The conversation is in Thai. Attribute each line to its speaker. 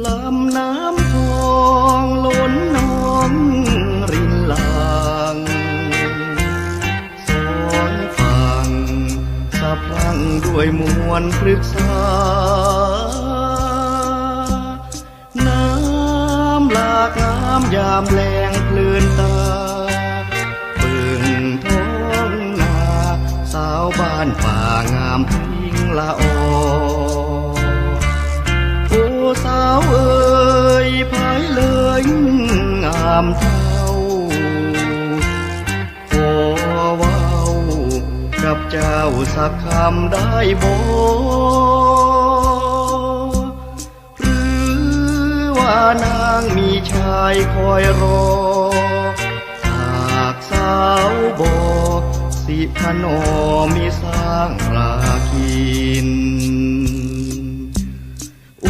Speaker 1: ลำน้ำพองล้นนองรินหลังสองฝั่งสะพรั่งด้วยมวลพฤกษาน้ำหลากงามยามแลงเพลินตาเบิ่งท้องนาสาวบ้านป่างามพิงละออโอ้สาวเอ๋ยภายเลยงามเท่าขอเว้ากับเจ้าสักคำได้บ่หรือว่านางมีชายคอยรอหากสาวบ่สิพนอมีสร้างราคิน